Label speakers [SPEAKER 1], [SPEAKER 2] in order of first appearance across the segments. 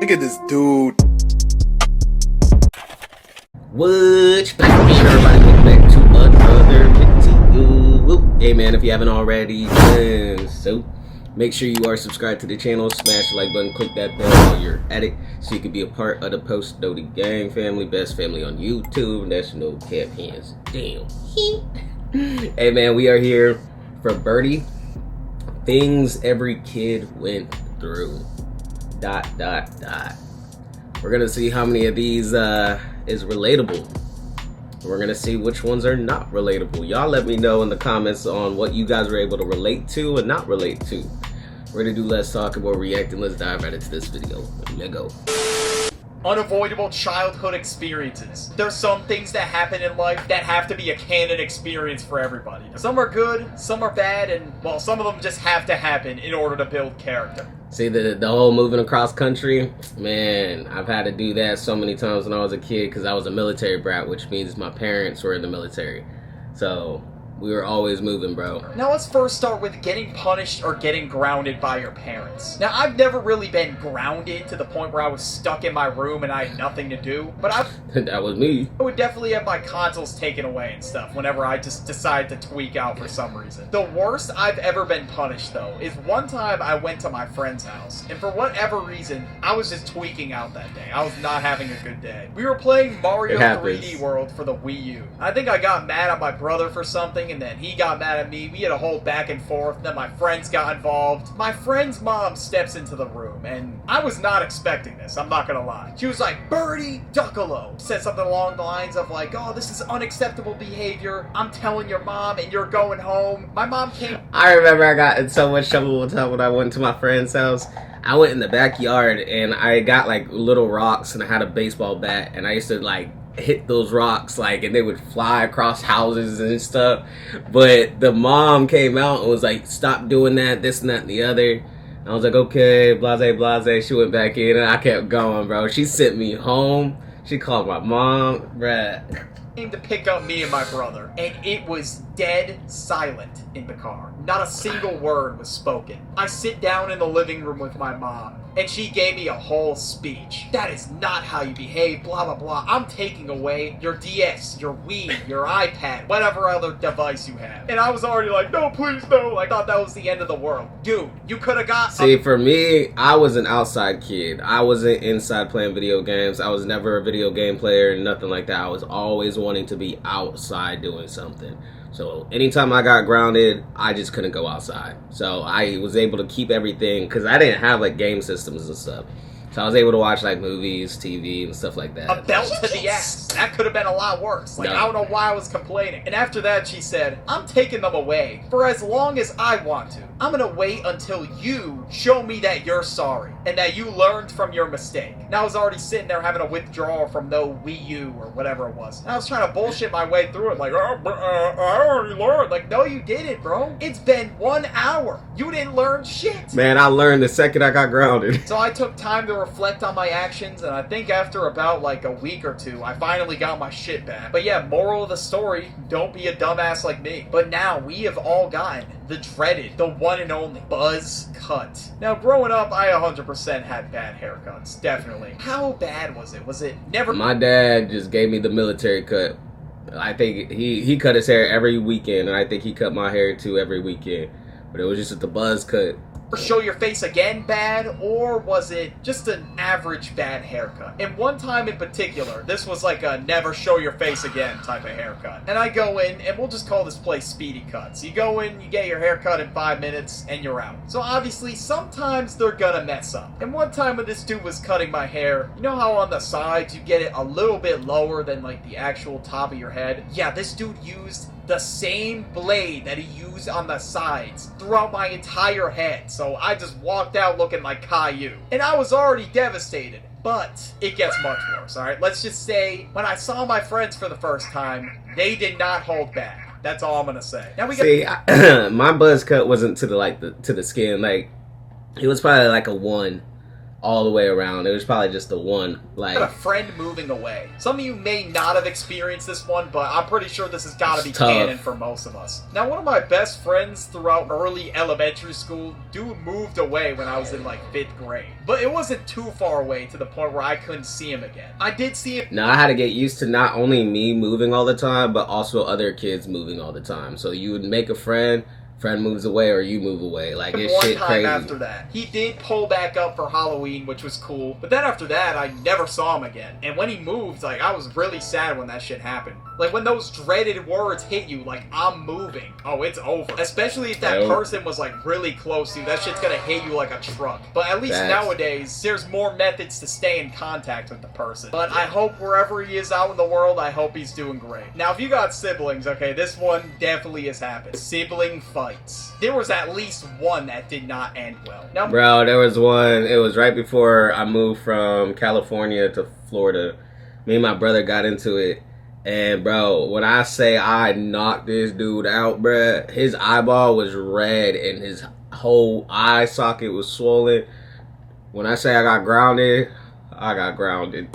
[SPEAKER 1] Look at this dude.
[SPEAKER 2] What? Everybody, welcome back to another video. Hey man, if you haven't already, so make sure you are subscribed to the channel, smash the like button, click that bell while you're at it, so you can be a part of the Post Doty Gang family, best family on YouTube, and that's no cap hands down. Hey man, we are here for Birdie. Things every kid went through. ... We're gonna see how many of these is relatable. We're gonna see which ones are not relatable. Y'all let me know in the comments on what you guys were able to relate to and not relate to. We're gonna do less talk, more reacting. Let's dive right into this video. Let go.
[SPEAKER 3] Unavoidable childhood experiences. There's some things that happen in life that have to be a canon experience for everybody. Some are good, some are bad, and well, some of them just have to happen in order to build character.
[SPEAKER 2] See, the whole moving across country, man, I've had to do that so many times when I was a kid because I was a military brat, which means my parents were in the military. So we were always moving, bro.
[SPEAKER 3] Now let's first start with getting punished or getting grounded by your parents. Now I've never really been grounded to the point where I was stuck in my room and I had nothing to do, but
[SPEAKER 2] that was me.
[SPEAKER 3] I would definitely have my consoles taken away and stuff whenever I just decided to tweak out for some reason. The worst I've ever been punished though is one time I went to my friend's house and for whatever reason I was just tweaking out that day. I was not having a good day. We were playing Mario 3D World for the Wii U. I think I got mad at my brother for something and then he got mad at me. We had a whole back and forth. Then my friends got involved. My friend's mom steps into the room, and I was not expecting this. I'm not gonna lie. She was like, "Birdie Duckalo," said something along the lines of like, "Oh, this is unacceptable behavior. I'm telling your mom, and you're going home." My mom came.
[SPEAKER 2] I remember I got in so much trouble one time when I went to my friend's house. I went in the backyard and I got like little rocks and I had a baseball bat and I used to like hit those rocks like and they would fly across houses and stuff, but the mom came out and was like, "Stop doing that, this and that and the other." And I was like, "Okay, blase." She went back in and I kept going, bro. She sent me home. She called my mom, bruh.
[SPEAKER 3] Came to pick up me and my brother, and it was dead silent in the car. Not a single word was spoken. I sit down in the living room with my mom, and she gave me a whole speech. "That is not how you behave, blah, blah, blah. I'm taking away your DS, your Wii, your iPad, whatever other device you have." And I was already like, "No, please, no." I thought that was the end of the world. Dude, you could have got...
[SPEAKER 2] See, for me, I was an outside kid. I wasn't inside playing video games. I was never a video game player, nothing like that. I was always wanting to be outside doing something. So anytime I got grounded, I just couldn't go outside. So I was able to keep everything because I didn't have like game systems and stuff. So I was able to watch like movies, TV, and stuff like that.
[SPEAKER 3] A belt to the ass. That could have been a lot worse. Like,
[SPEAKER 2] no.
[SPEAKER 3] I don't know why I was complaining. And after that, she said, "I'm taking them away for as long as I want to. I'm gonna wait until you show me that you're sorry and that you learned from your mistake." Now I was already sitting there having a withdrawal from no Wii U or whatever it was. And I was trying to bullshit my way through it like, "Oh, I already learned." Like, no, you didn't, bro. It's been 1 hour. You didn't learn shit.
[SPEAKER 2] Man, I learned the second I got grounded.
[SPEAKER 3] So I took time to reflect on my actions, and I think after about like a week or two, I finally got my shit back. But yeah, moral of the story, don't be a dumbass like me. But now we have all gotten the dreaded, the one and only buzz cut. Now growing up, I 100% had bad haircuts, definitely. How bad was it? Was it never...
[SPEAKER 2] My dad just gave me the military cut. I think he cut his hair every weekend, and I think he cut my hair too every weekend. But it was just the buzz cut.
[SPEAKER 3] Show your face again bad, or was it just an average bad haircut? And one time in particular, this was like a never show your face again type of haircut. And I go in, and we'll just call this place Speedy Cuts. You go in, you get your haircut in 5 minutes, and you're out. So obviously, sometimes they're gonna mess up. And one time when this dude was cutting my hair, you know how on the sides you get it a little bit lower than like the actual top of your head? Yeah, this dude used the same blade that he used on the sides throughout my entire head. So I just walked out looking like Caillou. And I was already devastated. But it gets much worse, alright? Let's just say, when I saw my friends for the first time, they did not hold back. That's all I'm gonna say. Now we got...
[SPEAKER 2] See, my buzz cut wasn't to the skin. Like, it was probably like a 1. all the way around. It was probably just the one. Like,
[SPEAKER 3] a friend moving away. Some of you may not have experienced this one, but I'm pretty sure this has got to be
[SPEAKER 2] tough.
[SPEAKER 3] canon for most of us. Now, one of my best friends throughout early elementary school, dude moved away when I was in like 5th grade. But it wasn't too far away to the point where I couldn't see him again. I did see him.
[SPEAKER 2] Now I had to get used to not only me moving all the time, but also other kids moving all the time. So you would make a friend moves away or you move away. Like, it's
[SPEAKER 3] one
[SPEAKER 2] shit
[SPEAKER 3] time
[SPEAKER 2] crazy.
[SPEAKER 3] after that, he did pull back up for Halloween, which was cool. But then after that, I never saw him again. And when he moved, like, I was really sad when that shit happened. Like, when those dreaded words hit you, like, I'm moving. Oh, it's over. Especially if that person was, like, really close to you. That shit's gonna hit you like a truck. But at least nowadays, there's more methods to stay in contact with the person. But I hope wherever he is out in the world, I hope he's doing great. Now, if you got siblings, okay, this one definitely has happened. Sibling fights. There was at least one that did not end well. Now,
[SPEAKER 2] bro, there was one. It was right before I moved from California to Florida. Me and my brother got into it. And, bro, when I say I knocked this dude out, bruh, his eyeball was red and his whole eye socket was swollen. When I say I got grounded, I got grounded.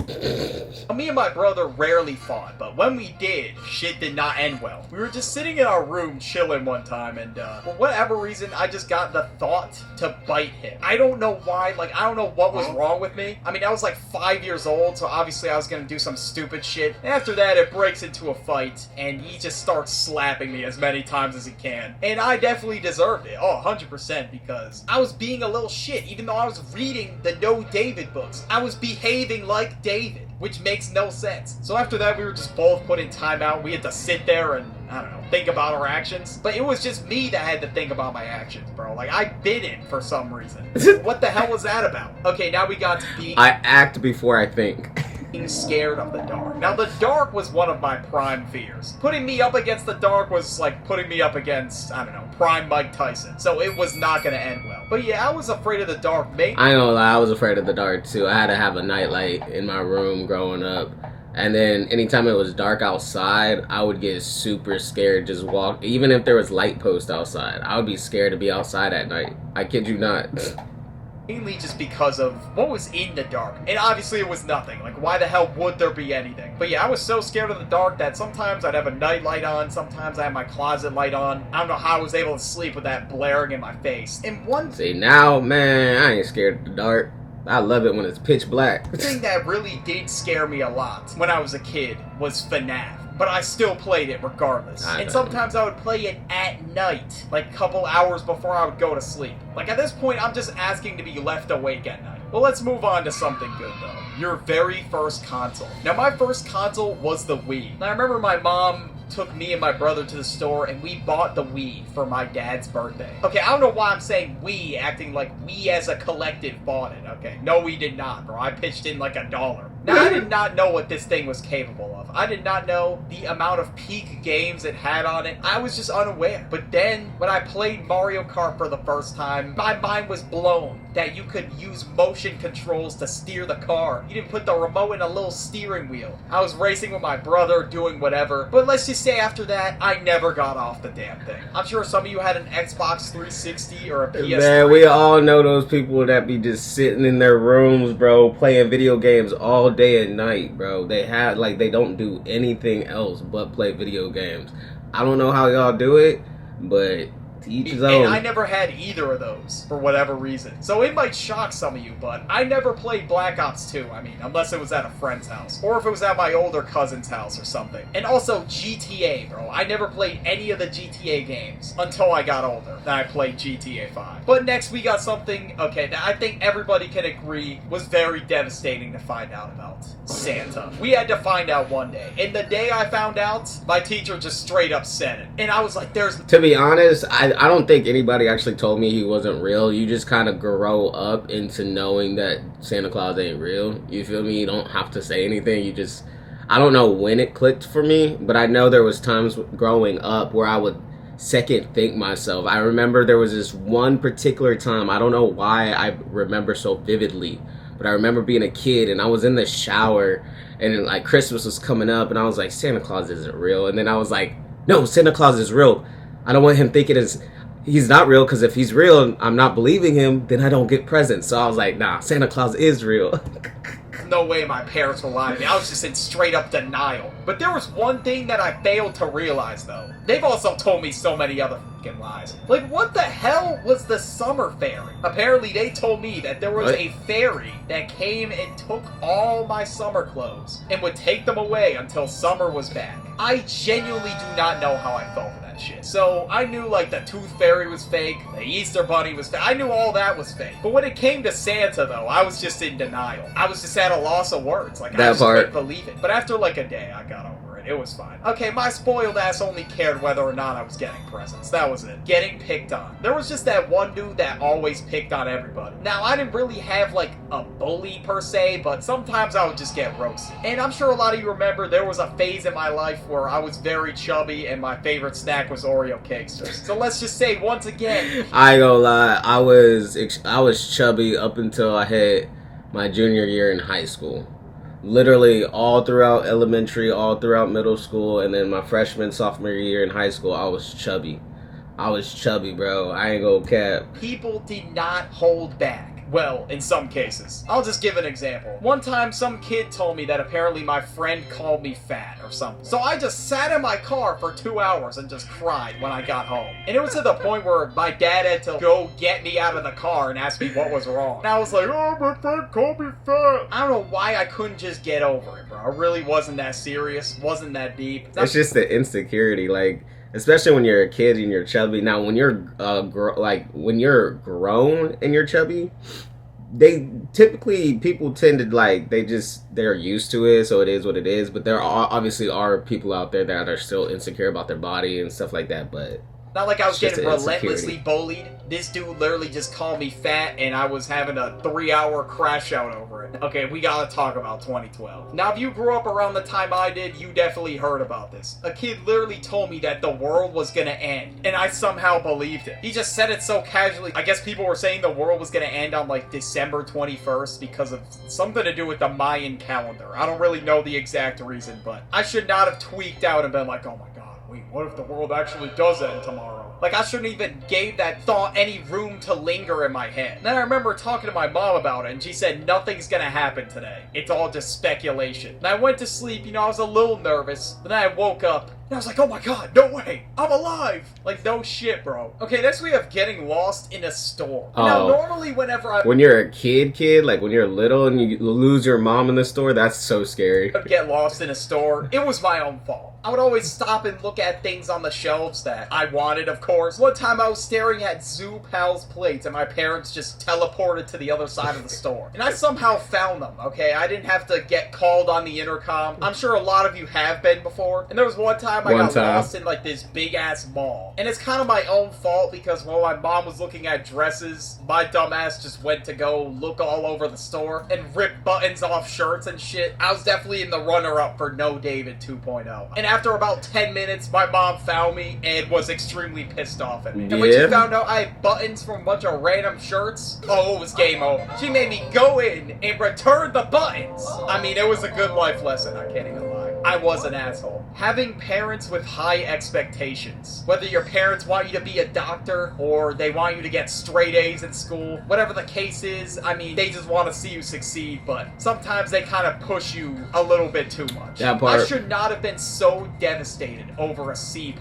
[SPEAKER 3] Me and my brother rarely fought, but when we did, shit did not end well. We were just sitting in our room chilling one time, and for whatever reason, I just got the thought to bite him. I don't know why, like, I don't know what was wrong with me. I mean, I was like 5 years old, so obviously I was gonna do some stupid shit. After that, it breaks into a fight, and he just starts slapping me as many times as he can. And I definitely deserved it, 100%, because I was being a little shit, even though I was reading the No David books. I was behaving like David, which makes no sense. So after that, we were just both put in timeout. We had to sit there and, I don't know, think about our actions. But it was just me that had to think about my actions, bro. Like, I bit him for some reason. What the hell was that about? Okay, now we got to be...
[SPEAKER 2] I act before I think.
[SPEAKER 3] Being scared of the dark. Now, the dark was one of my prime fears. Putting me up against the dark was like putting me up against, I don't know, prime Mike Tyson. So it was not going to end well. But yeah, I was afraid of the dark.
[SPEAKER 2] I ain't gonna lie, I was afraid of the dark too. I had to have a nightlight in my room growing up. And then anytime it was dark outside, I would get super scared just walk. Even if there was light post outside, I would be scared to be outside at night. I kid you not.
[SPEAKER 3] Mainly just because of what was in the dark. And obviously it was nothing. Like, why the hell would there be anything? But yeah, I was so scared of the dark that sometimes I'd have a night light on, sometimes I had my closet light on. I don't know how I was able to sleep with that blaring in my face. And one
[SPEAKER 2] See, now, man, I ain't scared of the dark. I love it when it's pitch black.
[SPEAKER 3] thing that really did scare me a lot when I was a kid was FNAF. But I still played it regardless. And sometimes I would play it at night, like a couple hours before I would go to sleep. Like, at this point, I'm just asking to be left awake at night. Well, let's move on to something good, though. Your very first console. Now, my first console was the Wii. And I remember my mom took me and my brother to the store, and we bought the Wii for my dad's birthday. Okay, I don't know why I'm saying we, acting like we as a collective bought it, okay? No, we did not, bro. I pitched in like $1. Now, I did not know what this thing was capable of. I did not know the amount of peak games it had on it. I was just unaware. But then, when I played Mario Kart for the first time, my mind was blown that you could use motion controls to steer the car. You didn't put the remote in a little steering wheel. I was racing with my brother, doing whatever. But let's just say after that, I never got off the damn thing. I'm sure some of you had an Xbox 360 or a PS3.
[SPEAKER 2] Man, we all know those people that be just sitting in their rooms, bro, playing video games all day and night, bro. They have, like, they don't do anything else but play video games. I don't know how y'all do it, but to each his own.
[SPEAKER 3] And I never had either of those, for whatever reason. So it might shock some of you, but I never played Black Ops 2, I mean, unless it was at a friend's house. Or if it was at my older cousin's house or something. And also GTA, bro. I never played any of the GTA games until I got older. Then I played GTA 5. But next we got something, okay, that I think everybody can agree was very devastating to find out about. Santa. We had to find out one day. And the day I found out, my teacher just straight up said it. And I was like, there's...
[SPEAKER 2] To be honest, I don't think anybody actually told me he wasn't real. You just kind of grow up into knowing that Santa Claus ain't real. You feel me? You don't have to say anything. You just... I don't know when it clicked for me, but I know there was times growing up where I would second think myself. I remember there was this one particular time. I don't know why I remember so vividly, but I remember being a kid and I was in the shower and like Christmas was coming up and I was like, Santa Claus isn't real. And then I was like, no, Santa Claus is real. I don't want him thinking it's... he's not real, because if he's real and I'm not believing him, then I don't get presents. So I was like, nah, Santa Claus is real.
[SPEAKER 3] No way my parents were lying to me. I was just in straight up denial. But there was one thing that I failed to realize, though. They've also told me so many other fucking lies. Like, what the hell was the summer fairy? Apparently, they told me that there was a fairy that came and took all my summer clothes and would take them away until summer was back. I genuinely do not know how I felt for that shit. So, I knew, like, the Tooth Fairy was fake, the Easter Bunny was fake. I knew all that was fake. But when it came to Santa, though, I was just in denial. I was just at a loss of words. Like, I just couldn't believe it. But after, like, a day, I got over it. It was fine. Okay, my spoiled ass only cared whether or not I was getting presents. That was it. Getting picked on. There was just that one dude that always picked on everybody. Now, I didn't really have, like, a bully per se, but sometimes I would just get roasted. And I'm sure a lot of you remember there was a phase in my life where I was very chubby and my favorite snack was Oreo cakesters. So let's just say, once again...
[SPEAKER 2] I ain't gonna lie, I was chubby up until I hit my junior year in high school. Literally all throughout elementary, all throughout middle school, and then my freshman, sophomore year in high school, I was chubby. I was chubby, bro. I ain't gonna cap.
[SPEAKER 3] People did not hold back. Well, in some cases. I'll just give an example. One time, some kid told me that apparently my friend called me fat or something. So I just sat in my car for 2 hours and just cried when I got home. And it was to the point where my dad had to go get me out of the car and ask me what was wrong. And I was like, oh, my friend called me fat. I don't know why I couldn't just get over it, bro. It really wasn't that serious. Wasn't that deep.
[SPEAKER 2] It's just the insecurity, like... Especially when you're a kid and you're chubby. Now, when you're when you're grown and you're chubby, people tend to like they're used to it, so it is what it is. But there obviously are people out there that are still insecure about their body and stuff like that. But
[SPEAKER 3] not like I was getting relentlessly bullied. This dude literally just called me fat, and I was having a 3-hour crash out over it. Okay, we gotta talk about 2012. Now, if you grew up around the time I did, you definitely heard about this. A kid literally told me that the world was gonna end, and I somehow believed it. He just said it so casually. I guess people were saying the world was gonna end on, like, December 21st because of something to do with the Mayan calendar. I don't really know the exact reason, but I should not have tweaked out and been like, oh my god, wait, what if the world actually does end tomorrow? Like, I shouldn't even gave that thought any room to linger in my head. And then I remember talking to my mom about it, and she said, nothing's gonna happen today. It's all just speculation. And I went to sleep, I was a little nervous. But then I woke up, and I was like, oh my god, no way, I'm alive! Like, no shit, bro. Okay, next we have getting lost in a store. Oh. Now, normally whenever
[SPEAKER 2] when you're a kid, like when you're little and you lose your mom in the store, that's so scary.
[SPEAKER 3] Get lost in a store, it was my own fault. I would always stop and look at things on the shelves that I wanted, of course. One time I was staring at Zoo Pals plates and my parents just teleported to the other side of the store. And I somehow found them, okay? I didn't have to get called on the intercom. I'm sure a lot of you have been before. And there was one time I got lost in like this big-ass mall. And it's kind of my own fault because while my mom was looking at dresses, my dumbass just went to go look all over the store and rip buttons off shirts and shit. I was definitely in the runner-up for No David 2.0. And after about 10 minutes, my mom found me and was extremely pissed off at me. And when she found out I had buttons from a bunch of random shirts, oh, it was game over. She made me go in and return the buttons. I mean, it was a good life lesson, I can't even lie. I was an asshole. Having parents with high expectations. Whether your parents want you to be a doctor or they want you to get straight A's in school, whatever the case is, I mean, they just want to see you succeed, but sometimes they kind of push you a little bit too much.
[SPEAKER 2] That part.
[SPEAKER 3] I should not have been so devastated over a C+,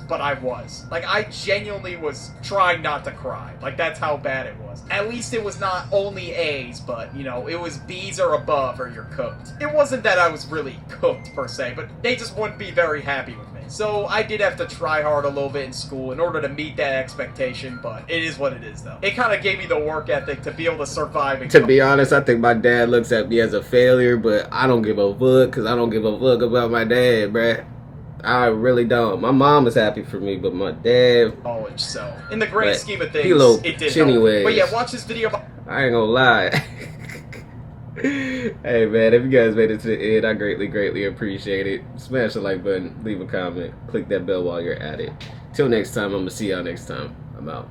[SPEAKER 3] but I was. Like, I genuinely was trying not to cry. Like, that's how bad it was. At least it was not only A's, but, it was B's or above or you're cooked. It wasn't that I was really cooked, per se, but they just wouldn't be very happy with me. So I did have to try hard a little bit in school in order to meet that expectation, but it is what it is, though. It kind of gave me the work ethic to be able to survive.
[SPEAKER 2] To be honest, I think my dad looks at me as a failure, but I don't give a fuck, because I don't give a fuck about my dad, bruh. I really don't. My mom is happy for me, but my dad...
[SPEAKER 3] College, so. In the grand scheme of things, it did
[SPEAKER 2] help.
[SPEAKER 3] But yeah, watch this video.
[SPEAKER 2] I ain't gonna lie. Hey man, if you guys made it to the end, I greatly appreciate it. Smash the like button, leave a comment, click that bell while you're at it. Till next time, I'm gonna see y'all next time. I'm out.